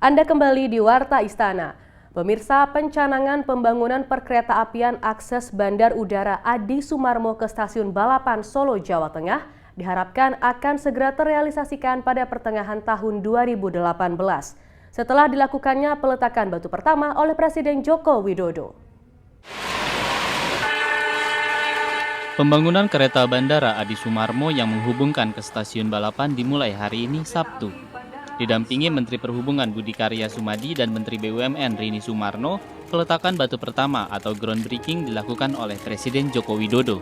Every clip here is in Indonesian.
Anda kembali di Warta Istana. Pemirsa, pencanangan pembangunan perkeretaapian akses Bandar Udara Adi Sumarmo ke Stasiun Balapan Solo, Jawa Tengah diharapkan akan segera terrealisasikan pada pertengahan tahun 2018 setelah dilakukannya peletakan batu pertama oleh Presiden Joko Widodo. Pembangunan kereta bandara Adi Sumarmo yang menghubungkan ke Stasiun Balapan dimulai hari ini, Sabtu. Didampingi Menteri Perhubungan Budi Karya Sumadi dan Menteri BUMN Rini Sumarno, peletakan batu pertama atau groundbreaking dilakukan oleh Presiden Joko Widodo.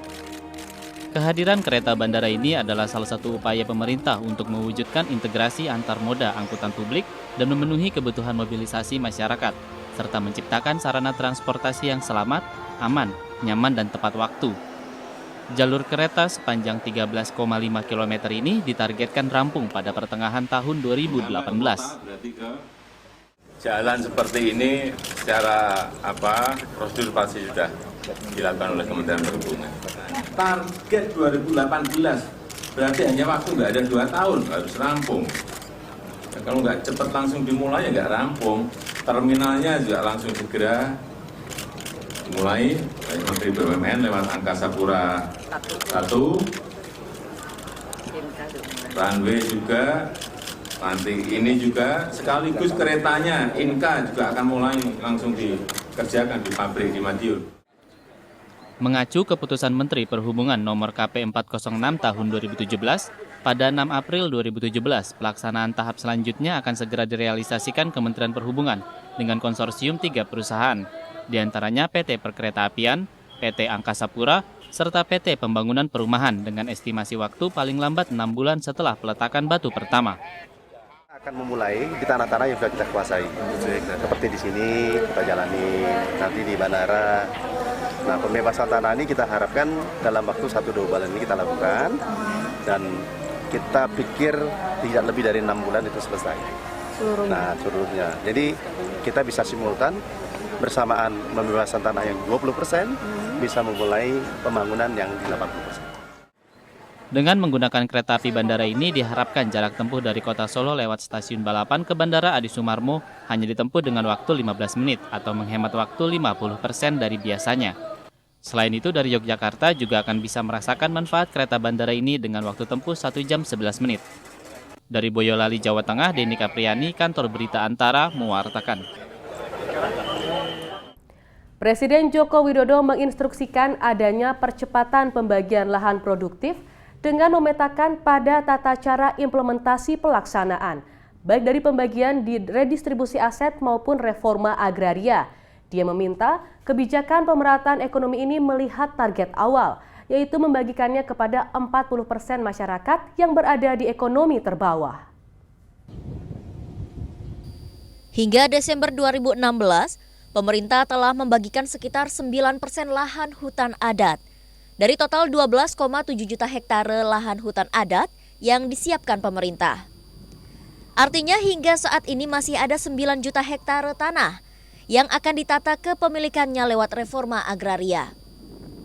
Kehadiran kereta bandara ini adalah salah satu upaya pemerintah untuk mewujudkan integrasi antar moda angkutan publik dan memenuhi kebutuhan mobilisasi masyarakat, serta menciptakan sarana transportasi yang selamat, aman, nyaman, dan tepat waktu. Jalur kereta sepanjang 13,5 km ini ditargetkan rampung pada pertengahan tahun 2018. Jalan seperti ini secara prosedur pasti sudah dilakukan oleh Kementerian Perhubungan. Target 2018 berarti hanya waktu nggak ada 2 tahun harus rampung. Ya, kalau nggak cepat langsung dimulai ya nggak rampung. Terminalnya juga langsung segera dimulai. Menteri BUMN lewat Angkasa Pura 1, runway juga, nanti ini juga sekaligus keretanya, Inka juga akan mulai langsung dikerjakan di pabrik di Madiun. Mengacu keputusan Menteri Perhubungan nomor KP 406 tahun 2017, pada 6 April 2017, pelaksanaan tahap selanjutnya akan segera direalisasikan Kementerian Perhubungan dengan konsorsium 3 perusahaan, di antaranya PT Perkeretaapian, PT Angkasa Pura, serta PT Pembangunan Perumahan dengan estimasi waktu paling lambat 6 bulan setelah peletakan batu pertama. Akan memulai di tanah-tanah yang sudah kita kuasai, seperti di sini kita jalani, nanti di bandara. Nah, pembebasan tanah ini kita harapkan dalam waktu 1-2 bulan ini kita lakukan, dan kita pikir tidak lebih dari 6 bulan itu selesai. Seluruhnya. Jadi kita bisa simultan bersamaan pembebasan tanah yang 20%, bisa memulai pembangunan yang di 80%. Dengan menggunakan kereta api bandara ini diharapkan jarak tempuh dari kota Solo lewat Stasiun Balapan ke Bandara Adi Sumarmo hanya ditempuh dengan waktu 15 menit atau menghemat waktu 50% dari biasanya. Selain itu, dari Yogyakarta juga akan bisa merasakan manfaat kereta bandara ini dengan waktu tempuh 1 jam 11 menit. Dari Boyolali, Jawa Tengah, Denny Capriani, Kantor Berita Antara, mewartakan. Presiden Joko Widodo menginstruksikan adanya percepatan pembagian lahan produktif dengan memetakan pada tata cara implementasi pelaksanaan, baik dari pembagian di redistribusi aset maupun reforma agraria. Dia meminta kebijakan pemerataan ekonomi ini melihat target awal, yaitu membagikannya kepada 40% masyarakat yang berada di ekonomi terbawah. Hingga Desember 2016, pemerintah telah membagikan sekitar 9% lahan hutan adat dari total 12,7 juta hektare lahan hutan adat yang disiapkan pemerintah. Artinya hingga saat ini masih ada 9 juta hektare tanah yang akan ditata kepemilikannya lewat reforma agraria.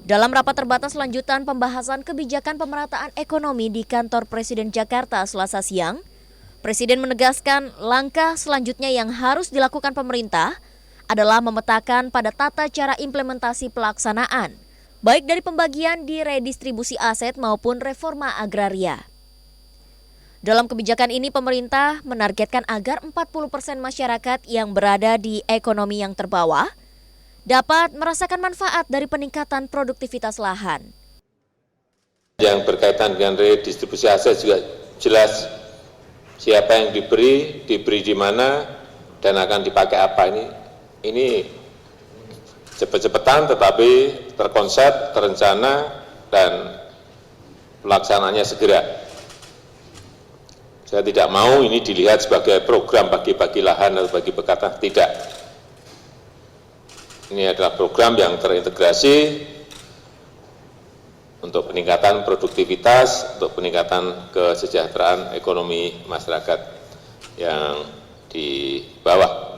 Dalam rapat terbatas lanjutan pembahasan kebijakan pemerataan ekonomi di Kantor Presiden Jakarta Selasa siang, Presiden menegaskan langkah selanjutnya yang harus dilakukan pemerintah adalah memetakan pada tata cara implementasi pelaksanaan, baik dari pembagian di redistribusi aset maupun reforma agraria. Dalam kebijakan ini, pemerintah menargetkan agar 40% masyarakat yang berada di ekonomi yang terbawah dapat merasakan manfaat dari peningkatan produktivitas lahan. Yang berkaitan dengan redistribusi aset juga jelas siapa yang diberi di mana, dan akan dipakai apa. Ini cepat-cepatan tetapi terkonsep, terencana, dan pelaksanaannya segera. Saya tidak mau ini dilihat sebagai program bagi-bagi lahan atau bagi bekatan, tidak. Ini adalah program yang terintegrasi untuk peningkatan produktivitas, untuk peningkatan kesejahteraan ekonomi masyarakat yang di bawah.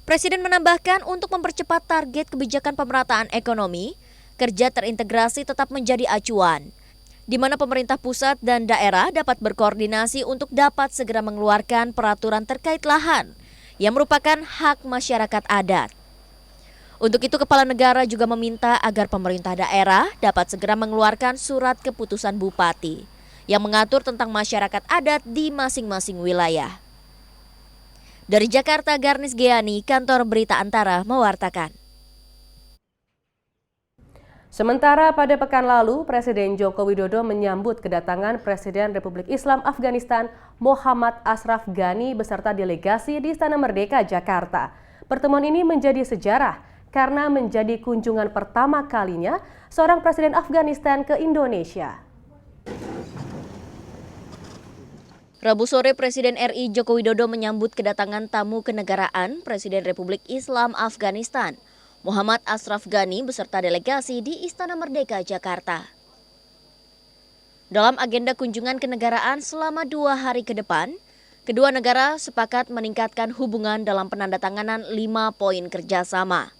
Presiden menambahkan untuk mempercepat target kebijakan pemerataan ekonomi, kerja terintegrasi tetap menjadi acuan. di mana pemerintah pusat dan daerah dapat berkoordinasi untuk dapat segera mengeluarkan peraturan terkait lahan yang merupakan hak masyarakat adat. Untuk itu, Kepala Negara juga meminta agar pemerintah daerah dapat segera mengeluarkan surat keputusan bupati yang mengatur tentang masyarakat adat di masing-masing wilayah. Dari Jakarta, Garnis Geani, Kantor Berita Antara, mewartakan. Sementara pada pekan lalu, Presiden Joko Widodo menyambut kedatangan Presiden Republik Islam Afghanistan Muhammad Ashraf Ghani beserta delegasi di Istana Merdeka, Jakarta. Pertemuan ini menjadi sejarah karena menjadi kunjungan pertama kalinya seorang Presiden Afghanistan ke Indonesia. Rabu sore, Presiden RI Joko Widodo menyambut kedatangan tamu kenegaraan Presiden Republik Islam Afghanistan Muhammad Ashraf Ghani beserta delegasi di Istana Merdeka, Jakarta. Dalam agenda kunjungan kenegaraan selama 2 hari ke depan, kedua negara sepakat meningkatkan hubungan dalam penandatanganan 5 poin kerjasama.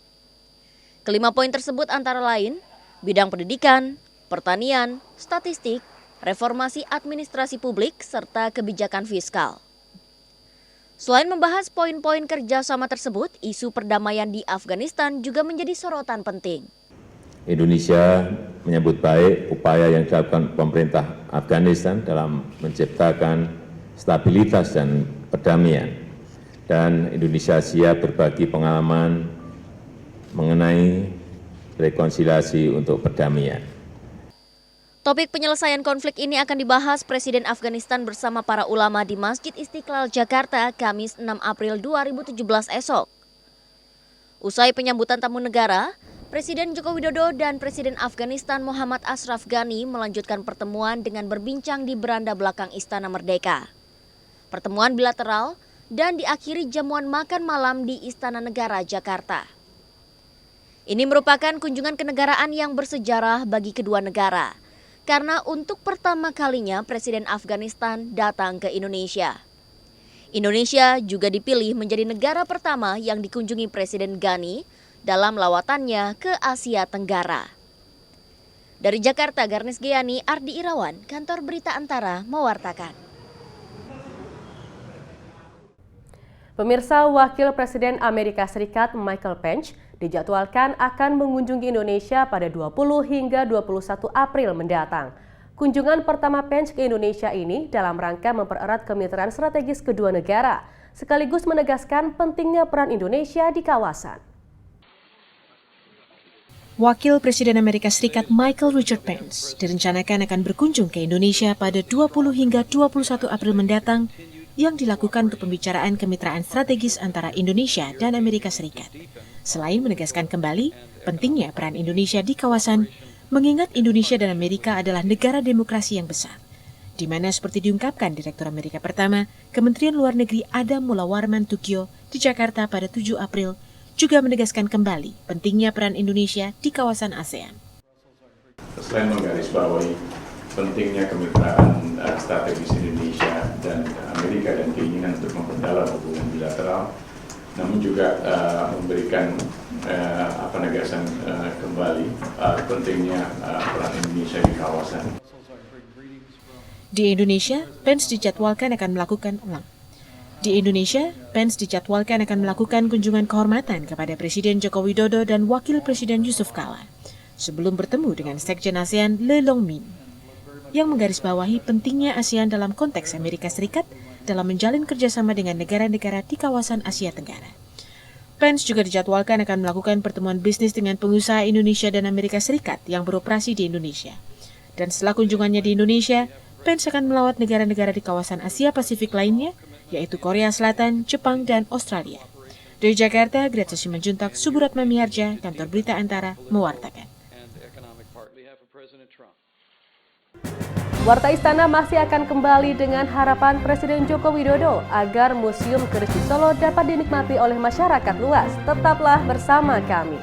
Kelima poin tersebut antara lain bidang pendidikan, pertanian, statistik, reformasi administrasi publik, serta kebijakan fiskal. Selain membahas poin-poin kerjasama tersebut, isu perdamaian di Afghanistan juga menjadi sorotan penting. Indonesia menyambut baik upaya yang dilakukan pemerintah Afghanistan dalam menciptakan stabilitas dan perdamaian. Dan Indonesia siap berbagi pengalaman mengenai rekonsiliasi untuk perdamaian. Topik penyelesaian konflik ini akan dibahas Presiden Afghanistan bersama para ulama di Masjid Istiqlal, Jakarta, Kamis 6 April 2017 esok. Usai penyambutan tamu negara, Presiden Joko Widodo dan Presiden Afghanistan Muhammad Ashraf Ghani melanjutkan pertemuan dengan berbincang di beranda belakang Istana Merdeka. Pertemuan bilateral dan diakhiri jamuan makan malam di Istana Negara, Jakarta. Ini merupakan kunjungan kenegaraan yang bersejarah bagi kedua negara, karena untuk pertama kalinya Presiden Afghanistan datang ke Indonesia. Indonesia juga dipilih menjadi negara pertama yang dikunjungi Presiden Ghani dalam lawatannya ke Asia Tenggara. Dari Jakarta, Garnis Geani, Ardi Irawan, Kantor Berita Antara, mewartakan. Pemirsa, Wakil Presiden Amerika Serikat Michael Pence dijadwalkan akan mengunjungi Indonesia pada 20 hingga 21 April mendatang. Kunjungan pertama Pence ke Indonesia ini dalam rangka mempererat kemitraan strategis kedua negara, sekaligus menegaskan pentingnya peran Indonesia di kawasan. Wakil Presiden Amerika Serikat Michael Richard Pence direncanakan akan berkunjung ke Indonesia pada 20 hingga 21 April mendatang yang dilakukan untuk pembicaraan kemitraan strategis antara Indonesia dan Amerika Serikat. Selain menegaskan kembali pentingnya peran Indonesia di kawasan, mengingat Indonesia dan Amerika adalah negara demokrasi yang besar, di mana seperti diungkapkan Direktur Amerika Pertama, Kementerian Luar Negeri Adam Mulawarman Tugio di Jakarta pada 7 April, juga menegaskan kembali pentingnya peran Indonesia di kawasan ASEAN. Selain menggarisbawahi pentingnya kemitraan strategis Indonesia dan Amerika dan keinginan untuk memperdalam hubungan bilateral, namun juga memberikan penegasan kembali pentingnya peran Indonesia di kawasan. Di Indonesia, Pence dijadwalkan akan melakukan kunjungan kehormatan kepada Presiden Joko Widodo dan Wakil Presiden Yusuf Kala sebelum bertemu dengan Sekjen ASEAN Lee Long Min, yang menggarisbawahi pentingnya ASEAN dalam konteks Amerika Serikat dalam menjalin kerjasama dengan negara-negara di kawasan Asia Tenggara. Pence juga dijadwalkan akan melakukan pertemuan bisnis dengan pengusaha Indonesia dan Amerika Serikat yang beroperasi di Indonesia. Dan setelah kunjungannya di Indonesia, Pence akan melawat negara-negara di kawasan Asia Pasifik lainnya, yaitu Korea Selatan, Jepang, dan Australia. Dari Jakarta, Greta Simanjuntak, Suburatma Miharja, Kantor Berita Antara, mewartakan. Warta Istana masih akan kembali dengan harapan Presiden Joko Widodo agar Museum Keris di Solo dapat dinikmati oleh masyarakat luas. Tetaplah bersama kami.